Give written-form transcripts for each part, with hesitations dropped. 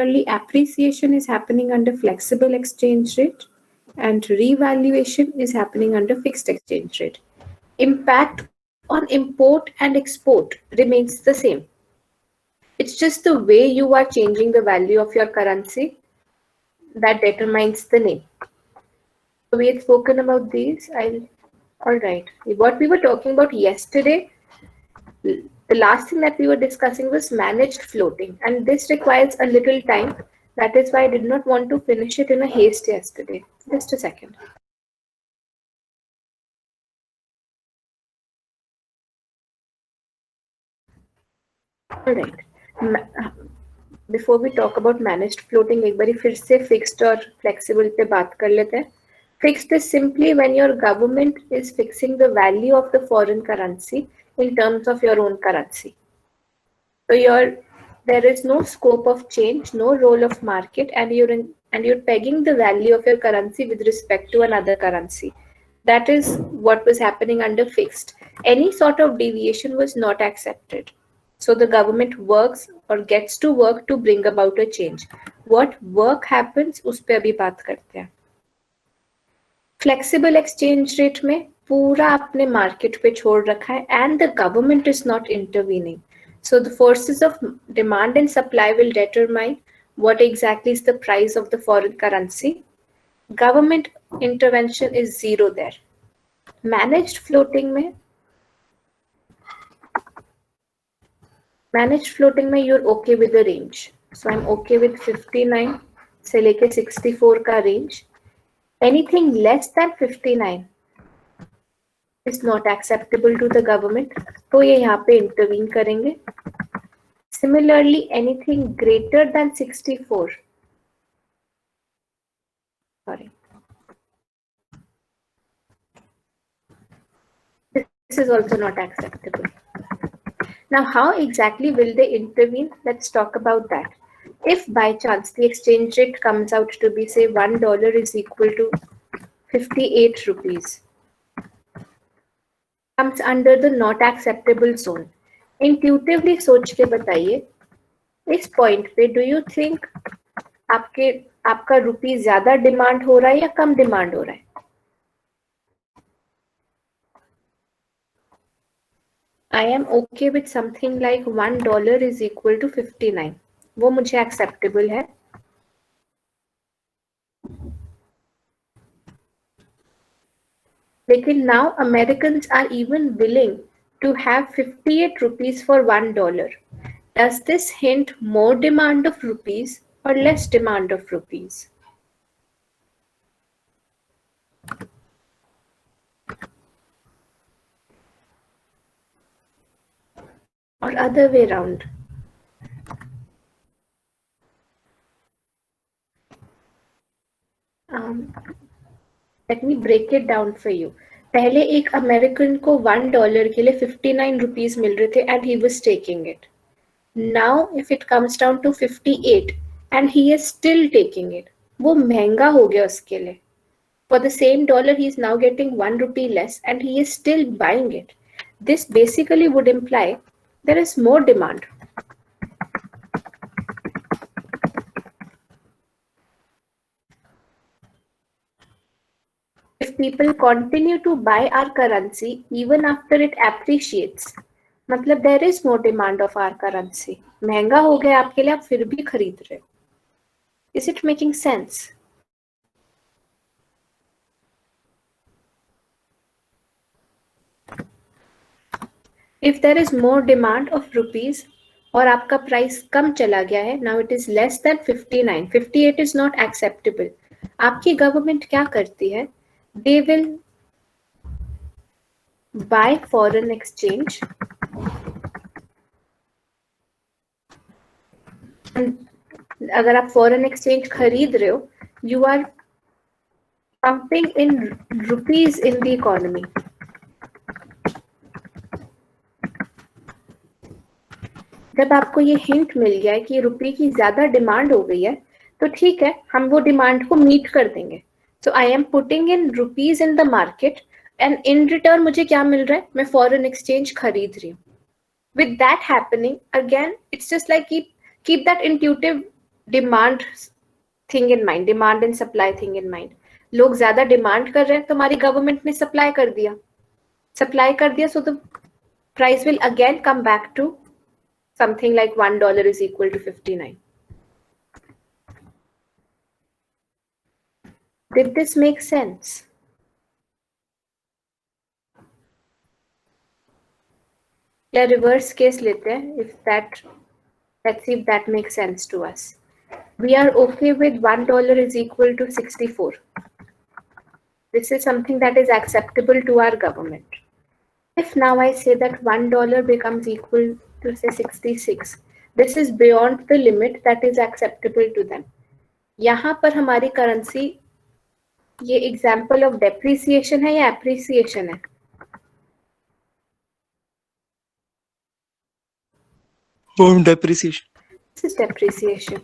Early appreciation is happening under flexible exchange rate and revaluation is happening under fixed exchange rate. Impact on import and export remains the same. It's just the way you are changing the value of your currency that determines the name. So we had spoken about these. All right. What we were talking about yesterday, the last thing that we were discussing was managed floating, and this requires a little time. That is why I did not want to finish it in a haste yesterday. Just a second. All right. Before we talk about managed floating, एक बारी फिर से fixed और flexible पे बात कर लेते हैं. Fixed is simply when your government is fixing the value of the foreign currency in terms of your own currency. So there is no scope of change, no role of market, and you're pegging the value of your currency with respect to another currency. That is what was happening under fixed. Any sort of deviation was not accepted. So the government works or gets to work to bring about a change. What work happens, उस पे अभी बात करते हैं. Flexible exchange rate में पूरा आपने market पे छोड़ रखा है and the government is not intervening. So the forces of demand and supply will determine what exactly is the price of the foreign currency. Government intervention is zero there. Managed floating में you're okay with the range. So I'm okay with 59 से लेके 64 का range. Anything less than 59 is not acceptable to the government. तो ये यहाँ पे intervene करेंगे. Similarly, anything greater than 64. Sorry. This is also not acceptable. Now, how exactly will they intervene? Let's talk about that. If by chance the exchange rate comes out to be, say, $1 is equal to 58 rupees, comes under the not acceptable zone. Intuitively सोच के बताइए, इस point पे do you think आपका रुपी ज्यादा demand हो रहा है या कम डिमांड हो रहा है? I am okay with something like $1 is equal to 59. वो मुझे acceptable है. लेकिन now Americans are even willing to have 58 rupees for $1. Does this hint more demand of rupees or less demand of rupees? Or other way around? Let me break it down for you. पहले एक American को $1 के लिए 59 rupees मिल रहे थे and he was taking it. Now if it comes down to 58 and he is still taking it, वो महंगा हो गया उसके लिए. For the same dollar, he is now getting 1 rupee less and he is still buying it. This basically would imply there is more demand. If people continue to buy our currency even after it appreciates, मतलब there is more demand of our currency. महंगा हो गया आपके लिए, आप फिर भी खरीद रहे हो. Is it making sense? If there is more demand of rupees और आपका प्राइस कम चला गया है, now it is less than 59. 58 is not acceptable. आपकी गवर्नमेंट क्या करती है? They will buy foreign exchange and अगर आप foreign exchange खरीद रहे हो, you are pumping in rupees in the economy. जब आपको ये हिंट मिल गया है कि रुपये की ज्यादा डिमांड हो गई है, तो ठीक है, हम वो डिमांड को मीट कर देंगे. So I am putting in rupees in the market and in return मुझे क्या मिल रहा है? मैं फॉरेन एक्सचेंज खरीद रही हूँ. With that happening again, it's just like keep that intuitive demand thing in mind, demand and supply thing in mind. लोग ज्यादा डिमांड कर रहे हैं तो हमारी गवर्नमेंट ने सप्लाई कर दिया, so the price will again come back to something like $1 is equal to 59. Did this make sense? या रिवर्स केस लेते हैं, if that, let's see if that makes sense to us. We are okay with $1 is equal to 64. This is something that is acceptable to our government. If now I say that $1 becomes equal to say 66, this is beyond the limit that is acceptable to them. यहाँ पर हमारी currency, ये example of depreciation है या appreciation है? Depreciation. This is depreciation.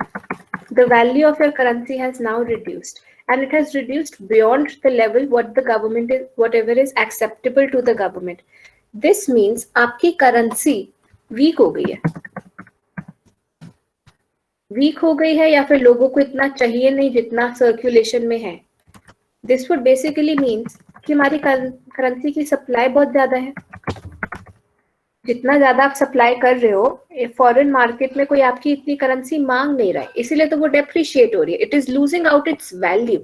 The value of your currency has now reduced, and it has reduced beyond the level what the government is, whatever is acceptable to the government. This means आपकी currency weak हो गई है, week हो गई है, या फिर लोगों को इतना चाहिए नहीं जितना सर्कुलेशन में है. दिस वुड बेसिकली मीन्स कि हमारी करेंसी की सप्लाई बहुत ज्यादा है. जितना ज्यादा आप सप्लाई कर रहे हो, फॉरेन मार्केट में कोई आपकी इतनी करेंसी मांग नहीं रहा है, इसीलिए तो वो डेप्रिशिएट हो रही है. It is losing out it's value.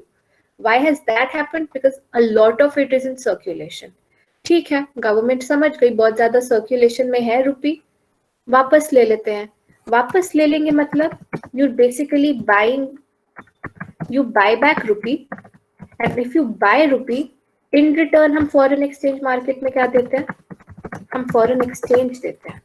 Why has that happened? Because a lot of it is in circulation. ठीक है, गवर्नमेंट समझ गई बहुत ज्यादा सर्कुलेशन में है रुपी, वापस ले लेते हैं. वापस ले लेंगे मतलब you basically buying, you buy back rupee, and if you buy rupee in return हम फॉरेन एक्सचेंज मार्केट में क्या देते हैं? हम फॉरेन एक्सचेंज देते हैं.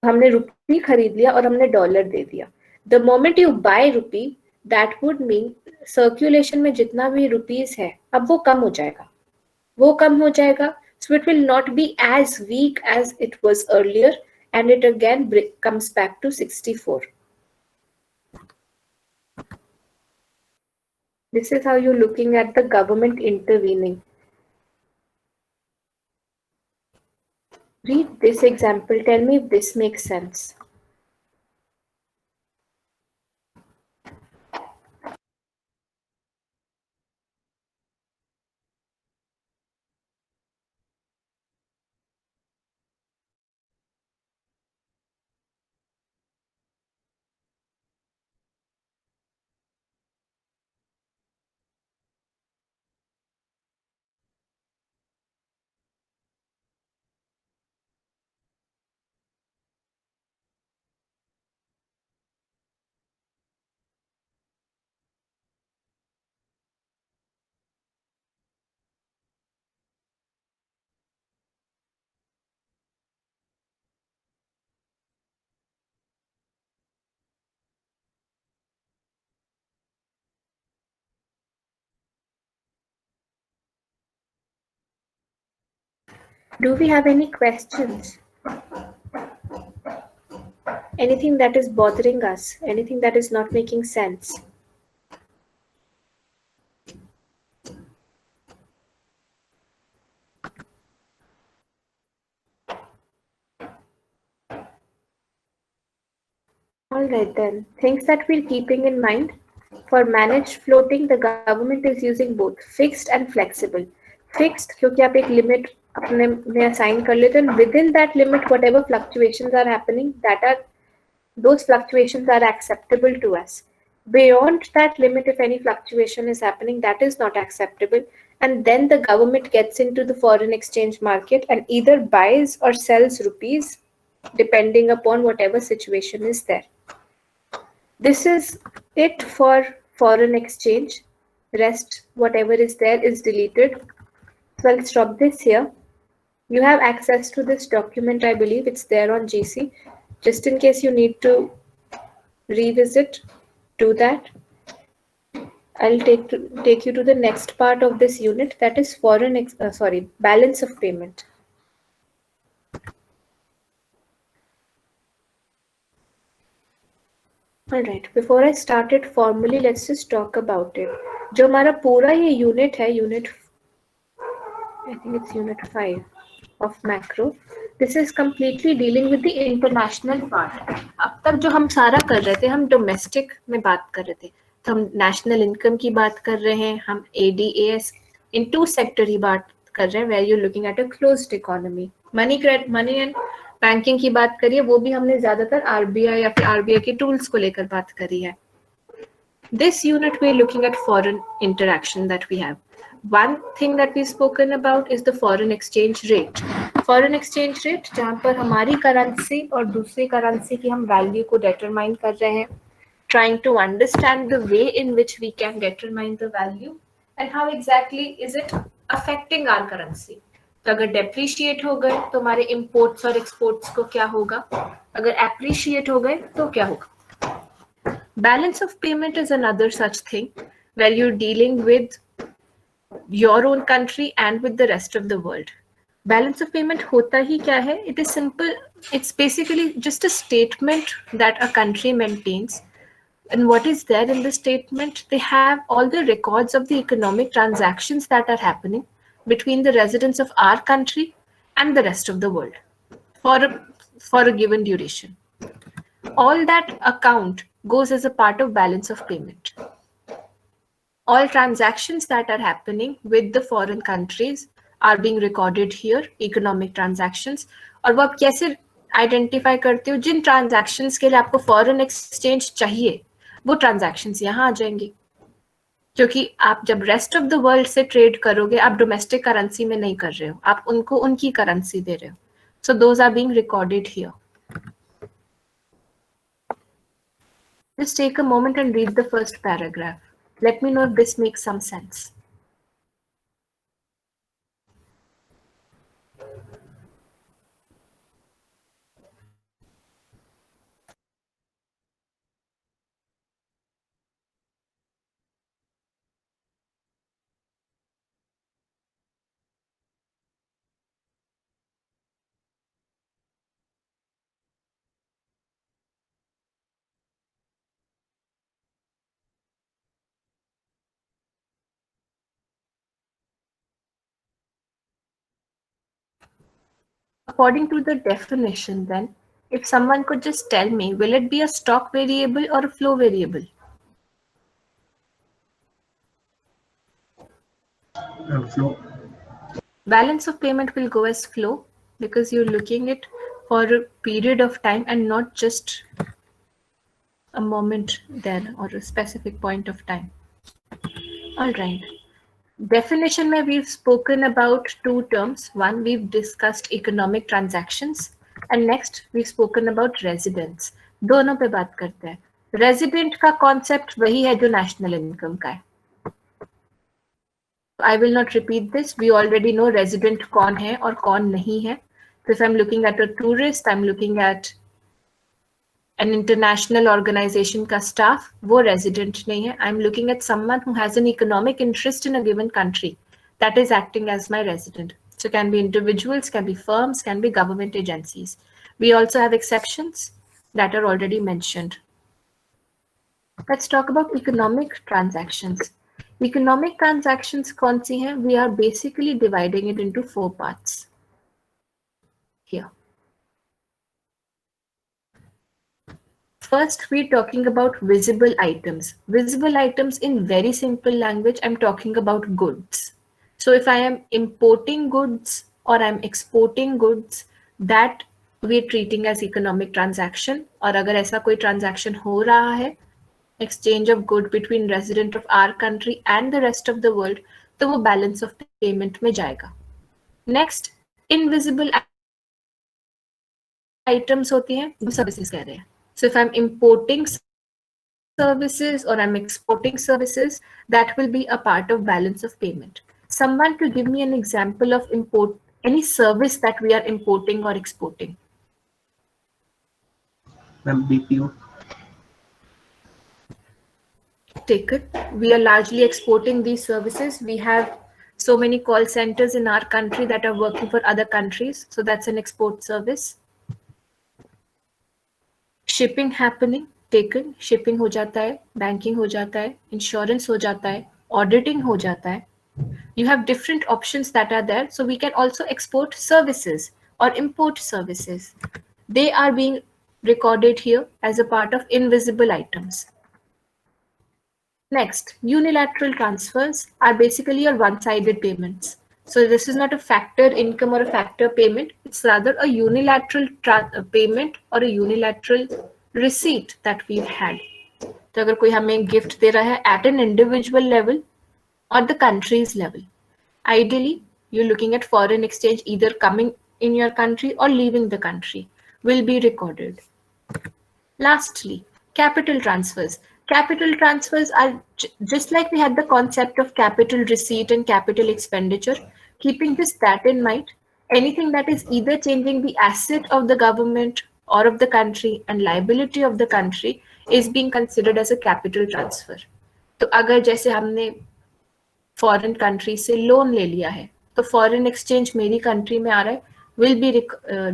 हमने रुपी खरीद लिया और हमने डॉलर दे दिया. The moment you buy rupee, that would mean circulation में जितना भी रुपीज है अब वो कम हो जाएगा, वो कम हो जाएगा. So it will not be as weak as it was earlier, and it again comes back to 64. This is how you're looking at the government intervening. Read this example. Tell me if this makes sense. Do we have any questions? Anything that is bothering us? Anything that is not making sense? All right then, things that we're keeping in mind. For managed floating, the government is using both fixed and flexible. Fixed क्योंकि आप एक limit अपने में assign कर लेते हैं, within that limit whatever fluctuations are happening, those fluctuations are acceptable to us. Beyond that limit, if any fluctuation is happening, that is not acceptable. And then the government gets into the foreign exchange market and either buys or sells rupees depending upon whatever situation is there. This is it for foreign exchange. Rest, whatever is there, is deleted. So I'll stop this here. You have access to this document, I believe it's there on GC. Just in case you need to revisit, do that. I'll take you to the next part of this unit, that is balance of payment. All right, before I start it formally, let's just talk about it. जो हमारा पूरा ये unit है, I think it's unit 5 of macro. This is completely dealing with the international part. अब तक जो हम सारा कर रहे थे, हम डोमेस्टिक में बात कर रहे थे, तो हम नेशनल इनकम की बात कर रहे हैं, हम ADAS इन टू सेक्टर ही बात कर रहे हैं, where you looking at a closed economy. Money and banking की बात करिए, वो भी हमने ज्यादातर RBI या फिर RBI के टूल्स को लेकर बात करी है. This unit we're looking at foreign interaction that we have. One thing that we've spoken about is the foreign exchange rate. Foreign exchange rate जहाँ पर हमारी करेंसी और दूसरी करेंसी की हम वैल्यू को डिटरमाइन कर रहे हैं, trying to understand the way in which we can determine the value and how exactly is it affecting our currency. तो अगर depreciate हो गए तो हमारे imports और exports को क्या होगा, अगर appreciate हो गए तो क्या होगा. Balance of payment is another such thing where you're dealing with your own country and with the rest of the world. Balance of payment hota hi kya hai? It is simple. It's basically just a statement that a country maintains. And what is there in the statement? They have all the records of the economic transactions that are happening between the residents of our country and the rest of the world for a given duration. All that account goes as a part of balance of payment. All transactions that are happening with the foreign countries are being recorded here, economic transactions. और वो आप कैसे identify करते हो? जिन transactions के लिए आपको foreign exchange चाहिए, वो ट्रांजैक्शंस यहाँ आ जाएंगी, क्योंकि आप जब रेस्ट ऑफ द वर्ल्ड से ट्रेड करोगे, आप डोमेस्टिक करेंसी में नहीं कर रहे हो, आप उनको उनकी करेंसी दे रहे हो. So those are being recorded here. Just take a moment and read the first paragraph. Let me know if this makes some sense. According to the definition, then, if someone could just tell me, will it be a stock variable or a flow variable? Flow. Balance of payment will go as flow because you're looking it for a period of time and not just a moment there or a specific point of time. All right. Definition mein we've spoken about two terms. One, we've discussed economic transactions, and next we've spoken about residence. दोनों पे बात करते हैं. Resident का concept वही है जो national income का है. I will not repeat this. We already know resident कौन है और कौन नहीं है. So if I'm looking at a tourist, I'm looking at an international organization का staff, वो resident नहीं है. I'm looking at someone who has an economic interest in a given country that is acting as my resident. So can be individuals, can be firms, can be government agencies. We also have exceptions that are already mentioned. Let's talk about economic transactions. Economic transactions कौन सी हैं? We are basically dividing it into 4 parts. Here. First, we're talking about visible items. Visible items in very simple language, I'm talking about goods. So if I am importing goods or I'm exporting goods, that we're treating as economic transaction. और अगर ऐसा कोई transaction हो रहा है, exchange of good between resident of our country and the rest of the world, तो वो balance of payment में जाएगा. Next, invisible items होती हैं, services कह रहे हैं. So if I'm importing services or I'm exporting services, that will be a part of balance of payment. Someone to give me an example of any service that we are importing or exporting. BPO. Take it. We are largely exporting these services. We have so many call centers in our country that are working for other countries. So that's an export service. Shipping happening, taken, shipping हो जाता है, banking हो जाता है, insurance हो जाता है, auditing हो जाता है. You have different options that are there. So we can also export services. or import services. They are being recorded here as a part of invisible items. Next, unilateral transfers are basically your one-sided payments. So this is not a factor income or a factor payment. It's rather a unilateral payment or a unilateral receipt that we've had. तो अगर कोई हमें gift दे रहा है at an individual level or the country's level, ideally you're looking at foreign exchange either coming in your country or leaving the country will be recorded. Lastly, capital transfers. Capital transfers are just like we had the concept of capital receipt and capital expenditure. Keeping just that in mind, anything that is either changing the asset of the government or of the country and liability of the country is being considered as a capital transfer. तो अगर जैसे हमने foreign country से loan ले लिया है तो foreign exchange मेरी कंट्री में आ रहा है will be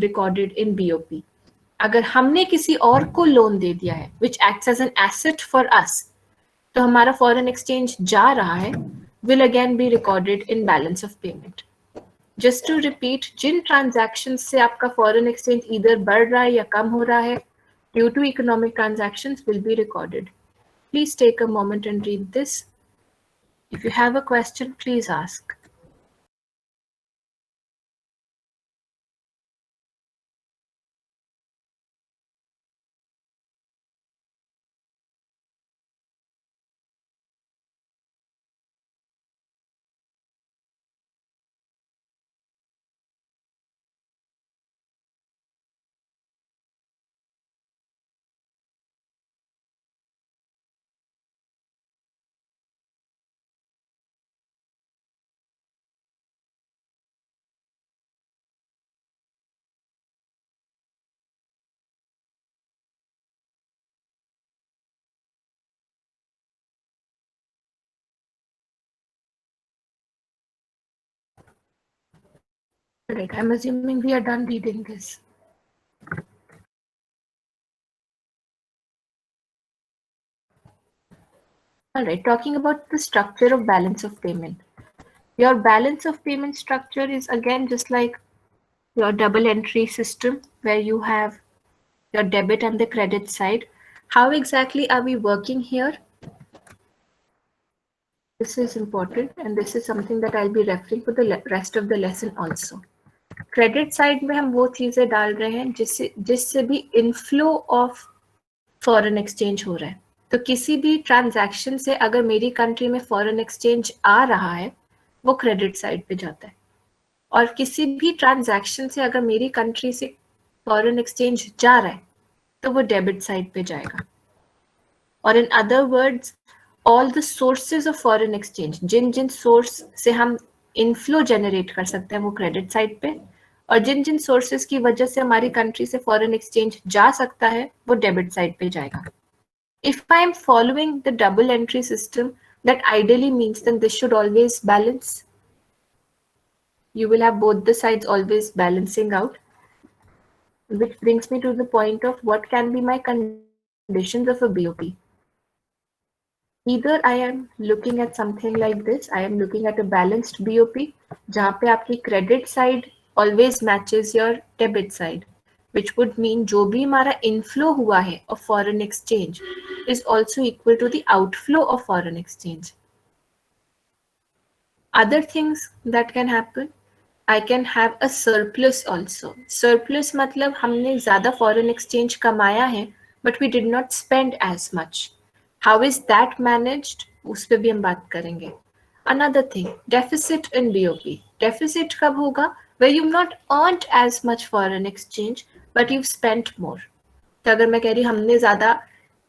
recorded in BOP. अगर हमने किसी और को लोन दे दिया है which acts as an asset for us तो हमारा फॉरेन एक्सचेंज जा रहा है will again be recorded in balance of payment. Just to repeat, जिन ट्रांजैक्शन से आपका फॉरेन एक्सचेंज इधर बढ़ रहा है या कम हो रहा है due to economic transactions will be recorded. Please take a moment and read this. If you have a question, please ask. Alright, I'm assuming we are done reading this. Alright, talking about the structure of balance of payment. Your balance of payment structure is again just like your double entry system where you have your debit and the credit side. How exactly are we working here? This is important and this is something that I'll be referring for the rest of the lesson also. Credit side में हम वो चीजें डाल रहे हैं जिससे भी inflow of foreign exchange हो रहा है. तो किसी भी ट्रांजैक्शन से अगर मेरी कंट्री में फॉरेन एक्सचेंज आ रहा है वो क्रेडिट साइड पे जाता है और किसी भी ट्रांजैक्शन से अगर मेरी कंट्री से फॉरेन एक्सचेंज जा रहा है तो वो डेबिट साइड पे जाएगा. और in other words all the sources of foreign exchange जिन जिन सोर्स से हम इनफ्लो जनरेट कर सकते हैं वो क्रेडिट साइड पे और जिन जिन सोर्सेज की वजह से हमारी कंट्री से फॉरेन एक्सचेंज जा सकता है वो डेबिट साइड पे जाएगा. If I am following the double entry system, that ideally means that this should always balance. You will have both the sides always balancing out, which brings me to the point of what can be my conditions of a BOP. Either I am looking at something like this, I am looking at a balanced BOP, जहाँ पे आपकी credit side always matches your debit side, which would mean जो भी हमारा inflow हुआ है of foreign exchange is also equal to the outflow of foreign exchange. Other things that can happen, I can have a surplus also. Surplus मतलब हमने ज़्यादा foreign exchange कमाया है, but we did not spend as much. How is that managed? उस पे भी हम बात करेंगे. Another thing, deficit in BOP. Deficit कब होगा? Where you've not earned as much foreign exchange, but you've spent more. तो अगर मैं कह रही हमने ज़्यादा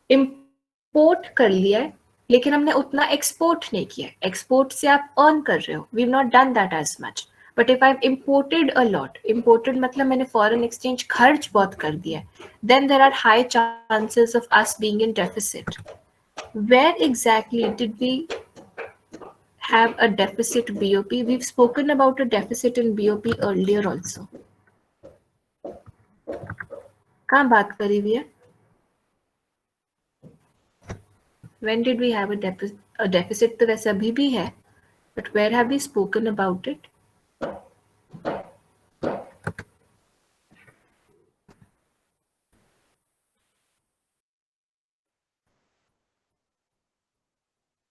import कर लिया है, लेकिन हमने उतना export नहीं किया है. Export से आप earn कर रहे हो. We've not done that as much. But if I've imported a lot, imported मतलब मैंने foreign exchange खर्च बहुत कर दिया है, then there are high chances of us being in deficit. Where exactly did we have a deficit BOP? We've spoken about a deficit in BOP earlier also. कहाँ बात करी हुई है? When did we have a deficit? तो वैसे अभी भी है, but where have we spoken about it?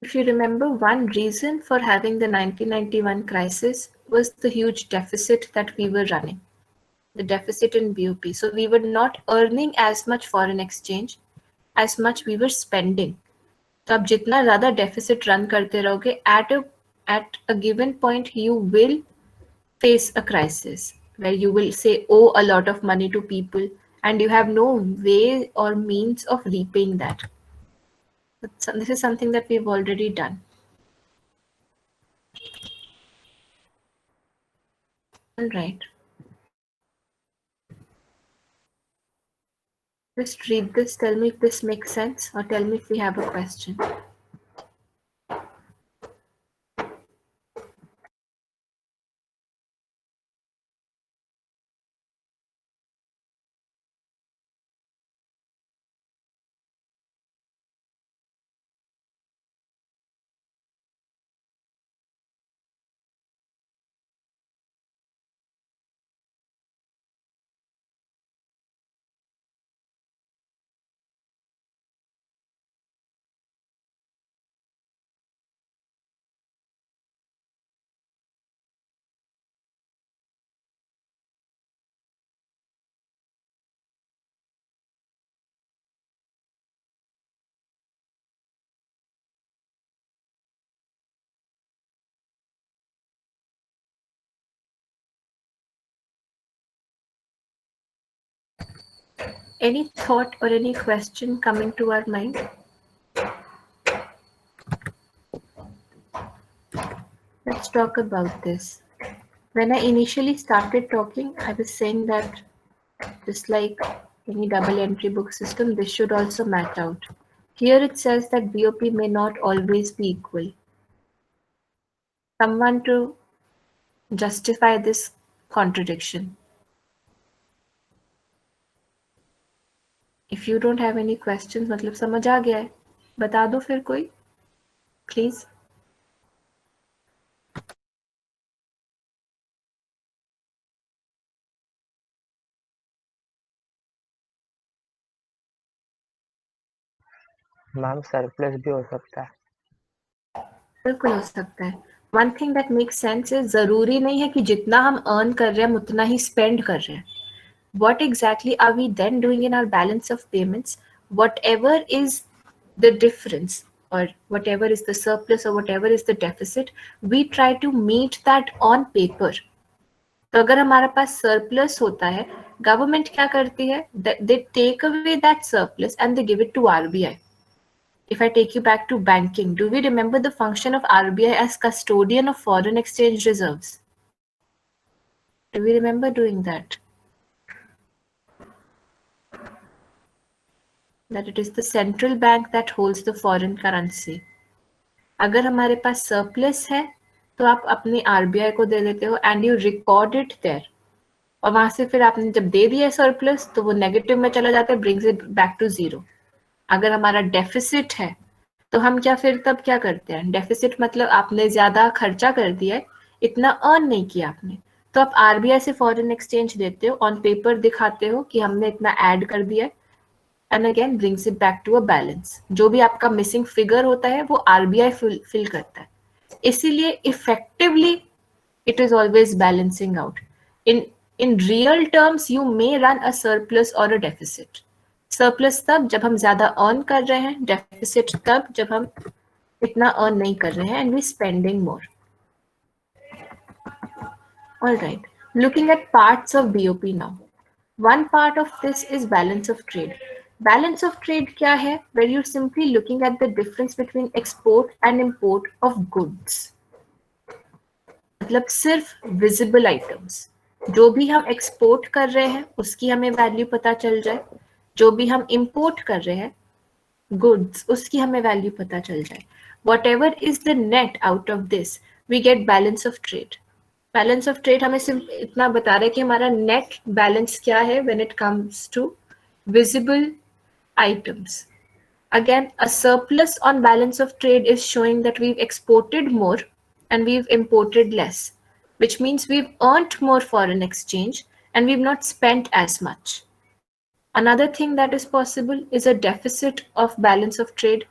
If you remember, one reason for having the 1991 crisis was the huge deficit that we were running, the deficit in BOP. So we were not earning as much foreign exchange as much we were spending. तो आप जितना ज़्यादा deficit run करते रहोगे, at a given point you will face a crisis where you will say owe a lot of money to people and you have no way or means of repaying that. So this is something that we've already done. All right. Just read this, tell me if this makes sense, or tell me if we have a question. Any thought or any question coming to our mind? Let's talk about this. When I initially started talking, I was saying that just like any double entry book system, this should also match out. Here it says that BOP may not always be equal. Someone to justify this contradiction. If you don't have any questions, मतलब समझ आ गया है, बता दो फिर कोई, please. Ma'am surplus भी हो सकता है. बिल्कुल हो सकता है. One thing that makes sense है, जरूरी नहीं है कि जितना हम अर्न कर रहे हैं हम उतना ही स्पेंड कर रहे हैं. What exactly are we then doing in our balance of payments? Whatever is the difference or whatever is the surplus or whatever is the deficit, we try to meet that on paper. तो अगर हमारे पास surplus होता है, government क्या करती है? They take away that surplus and they give it to RBI. If I take you back to banking, do we remember the function of RBI as custodian of foreign exchange reserves? Do we remember doing that? That it is the central bank that holds the foreign currency. अगर हमारे पास surplus है, तो आप अपने RBI को दे देते हो and you record it there. और वहां से फिर आपने जब दे दिया surplus, तो वो negative में चला जाता है, brings it back to zero. अगर हमारा deficit है, तो हम क्या फिर तब क्या करते हैं? डेफिसिट मतलब आपने ज्यादा खर्चा कर दिया है, इतना अर्न नहीं किया आपने, तो आप आरबीआई से फॉरेन एक्सचेंज देते हो, ऑन पेपर दिखाते हो कि हमने इतना ऐड कर दिया है, and again brings it back to a balance. जो भी आपका मिसिंग फिगर होता है वो आरबीआई फिल करता है. इसीलिए effectively it is always balancing out. in real terms you may run a surplus or a deficit. Surplus तब जब हम ज्यादा अर्न कर रहे हैं, डेफिसिट तब जब हम इतना अर्न नहीं कर रहे हैं and we spending more. Alright, looking at parts of BOP now. One part of this is balance of trade. Balance of trade क्या है? Where you simply looking at the difference between export and import of goods. मतलब सिर्फ visible items. जो भी हम export कर रहे हैं उसकी हमें वैल्यू पता चल जाए, जो भी हम इंपोर्ट कर रहे हैं गुड्स उसकी हमें वैल्यू पता चल जाए. Whatever is the net out of this, we get balance of trade. Balance of trade हमें सिर्फ इतना बता रहा है कि हमारा net balance क्या है when it comes to visible items. Again, a surplus on balance of trade is showing that we've exported more and we've imported less, which means we've earned more foreign exchange and we've not spent as much. Another thing that is possible is a deficit of balance of trade.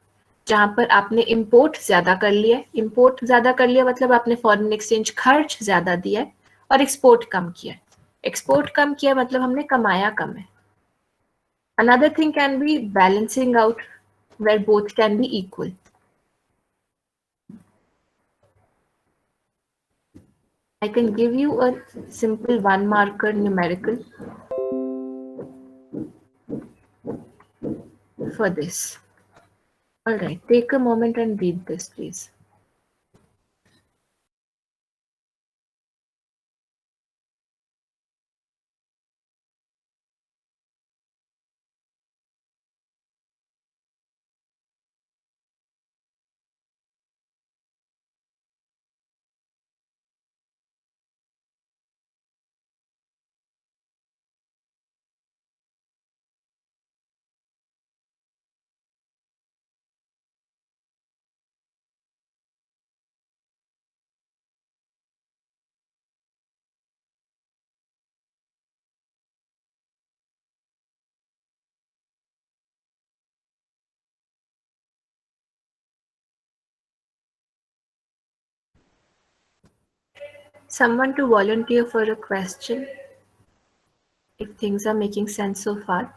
जहां पर आपने import ज्यादा कर लिया है, import ज्यादा कर लिया मतलब आपने फॉरेन एक्सचेंज खर्च ज्यादा दिया है, और एक्सपोर्ट कम किया है, एक्सपोर्ट कम किया मतलब हमने कमाया कम है. Another thing can be balancing out where both can be equal. I can give you a simple one marker numerical for this. All right, take a moment and read this, please. Someone to volunteer for a question if things are making sense so far.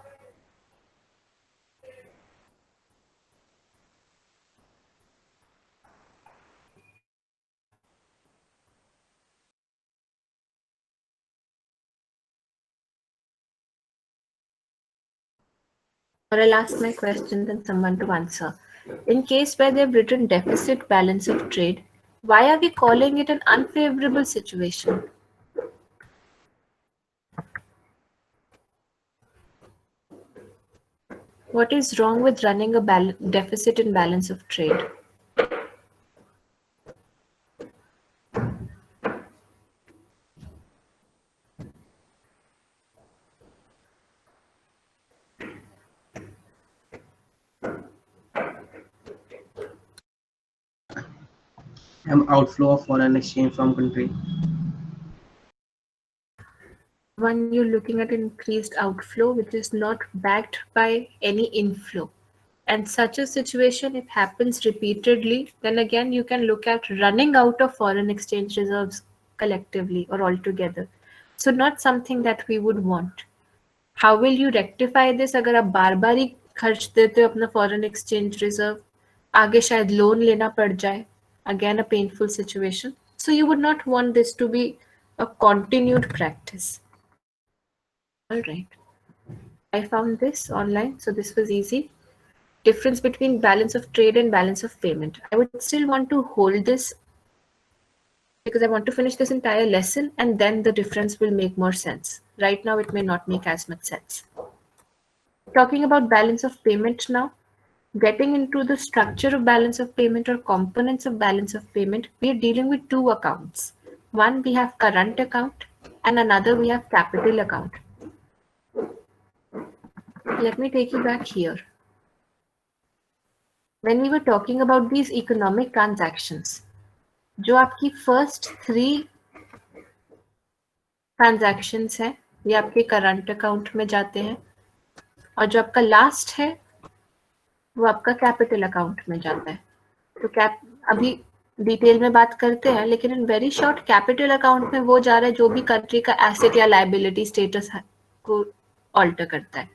Or I'll ask my question, then someone to answer. In case where they've written deficit balance of trade, why are we calling it an unfavorable situation? What is wrong with running a deficit in balance of trade? Outflow of foreign exchange from country. When you're looking at increased outflow, which is not backed by any inflow. And such a situation, if happens repeatedly, then again you can look at running out of foreign exchange reserves collectively or altogether. So not something that we would want. How will you rectify this? अगर आप बार बार ही खर्च देते हो अपना foreign exchange reserve, आगे शायद loan लेना पड़ जाए, again a painful situation. So you would not want this to be a continued practice. All right. I found this online, so this was easy. Difference between balance of trade and balance of payment. I would still want to hold this because I want to finish this entire lesson and then the difference will make more sense. Right now, it may not make as much sense. Talking about balance of payment now, getting into the structure of balance of payment or components of balance of payment, we are dealing with two accounts. One, we have current account and another, we have capital account. Let me take you back here. When we were talking about these economic transactions, जो आपकी first 3 transactions हैं ये आपके current account में जाते हैं और जो आपका लास्ट है वो आपका कैपिटल अकाउंट में जाता है. तो अभी डिटेल में बात करते हैं, लेकिन in very short capital account में वो जा रहा है जो भी कंट्री का एसेट या लायबिलिटी स्टेटस को ऑल्टर करता है,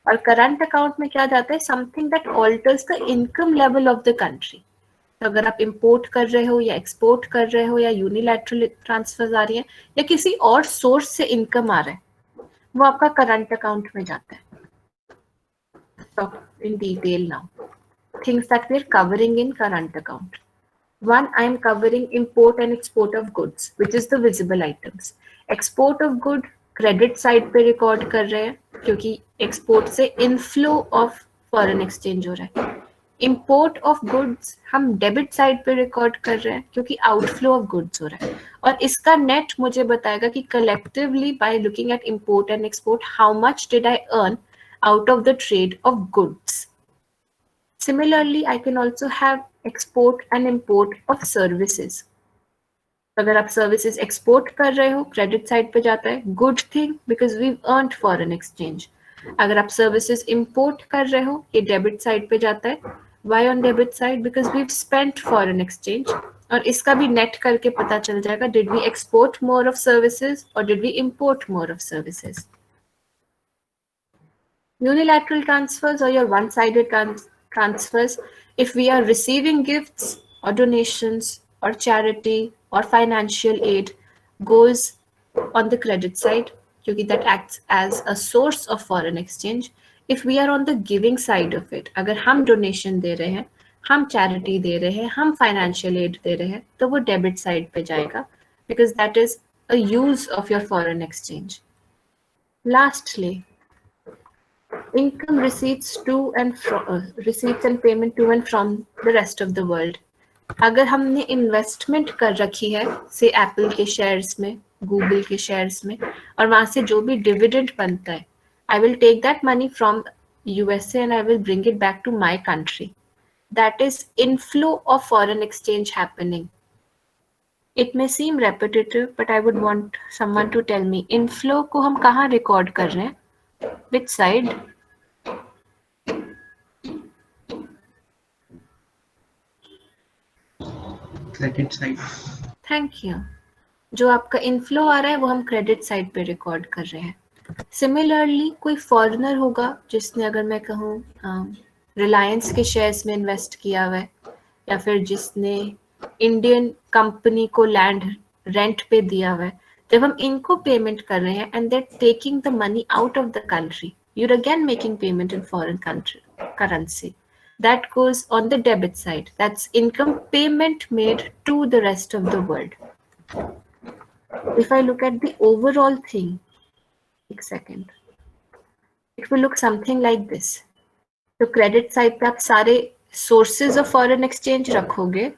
और करंट अकाउंट में क्या जाता है, something that alters the income level of the country. तो अगर आप इंपोर्ट कर रहे हो या एक्सपोर्ट कर रहे हो या यूनिलैटरल ट्रांसफर्स आ रही है या किसी और सोर्स से इनकम आ रहा है, वो आपका करंट अकाउंट में जाता है. So in detail now, things that we're covering in current account. One, I am covering import and export of goods, which is the visible items. Export of good credit side पे record कर रहे हैं क्योंकि export से inflow of foreign exchange हो रहा है. Import of goods हम डेबिट साइड पे रिकॉर्ड कर रहे हैं क्योंकि आउटफ्लो ऑफ गुड्स हो रहा है, और इसका नेट मुझे बताएगा कि collectively by looking at import and export how much did I earn out of the trade of goods. Similarly, I can also have export and import of services. अगर आप services export कर रहे हो, credit side पे जाता है, good thing because we've earned foreign exchange. अगर आप services import कर रहे हो, ये debit side पे जाता है, Why on debit side? Because we've spent foreign exchange. और इसका भी net करके पता चल जाएगा, did we export more of services or did we import more of services? Unilateral transfers or your one-sided transfers, if we are receiving gifts or donations or charity or financial aid, goes on the credit side, क्योंकि that acts as a source of foreign exchange. If we are on the giving side of it, अगर हम donation दे रहे हैं, हम charity दे रहे हैं, हम financial aid दे रहे हैं, तो वो debit side पे जाएगा, because that is a use of your foreign exchange. Lastly, income receipts to and from receipts and payment to and from the rest of the world. अगर हमने इन्वेस्टमेंट कर रखी है से एप्पल के शेयर्स में, गूगल के शेयर्स में, और वहां से जो भी डिविडेंड बनता है, I will take that money from USA and I will bring it back to my country. That is inflow of foreign exchange happening. It may seem repetitive, but I would want someone to tell me, inflow को हम कहाँ record कर रहे हैं? Which side? Credit side. Thank you. जो आपका inflow आ रहा है वो हम क्रेडिट साइड पे रिकॉर्ड कर रहे हैं. सिमिलरली कोई फॉरेनर होगा जिसने, अगर मैं कहूँ रिलायंस के शेयर्स में इन्वेस्ट किया हुआ है, या फिर जिसने इंडियन कंपनी को लैंड रेंट पे दिया हुआ है, जब हम इनको पेमेंट कर रहे हैं and there taking the money out of the country, you're again making payment in foreign currency. That goes on the debit side. That's income payment made to the rest of the world. If I look at the overall thing, एक second, it will look something like this. तो credit side पे आप सारे sources of foreign exchange रखोगे,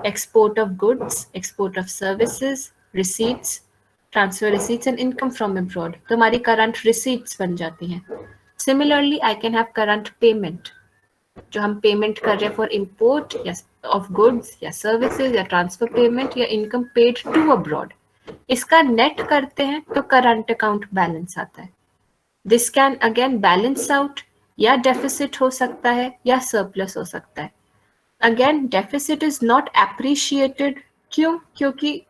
export of goods, export of services, receipts, transfer receipts and income from abroad. तो हमारी current receipts बन जाती हैं. Similarly, I can have current payment, जो हम पेमेंट कर रहे हैं फॉर इम्पोर्ट या ऑफ गुड्स या सर्विसेज या ट्रांसफर पेमेंट या इनकम पेड टू अब्रॉड. इसका नेट करते हैं तो करंट अकाउंट बैलेंस आता है. This can again balance out, या डेफिसिट हो सकता है या सरप्लस हो सकता है. Again deficit is not appreciated. क्यों? क्योंकि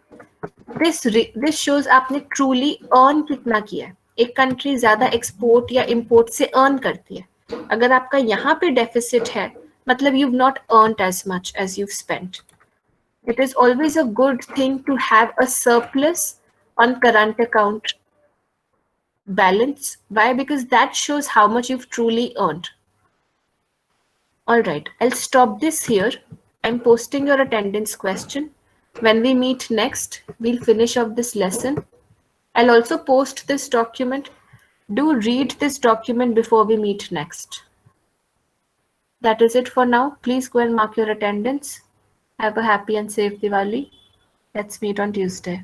दिस शोज आपने ट्रूली अर्न कितना किया है. एक कंट्री ज्यादा एक्सपोर्ट या इम्पोर्ट से अर्न करती है. अगर आपका यहाँ पे डेफिसिट है, मतलब you've not earned as much as you've spent. It is always a good thing to have a surplus on current account balance. Why? Because that shows how much you've truly earned. All right, I'll stop this here. I'm posting your attendance question. When we meet next, we'll finish off this lesson. I'll also post this document. Do read this document before we meet next. That is it for now. Please go and mark your attendance. Have a happy and safe Diwali. Let's meet on Tuesday.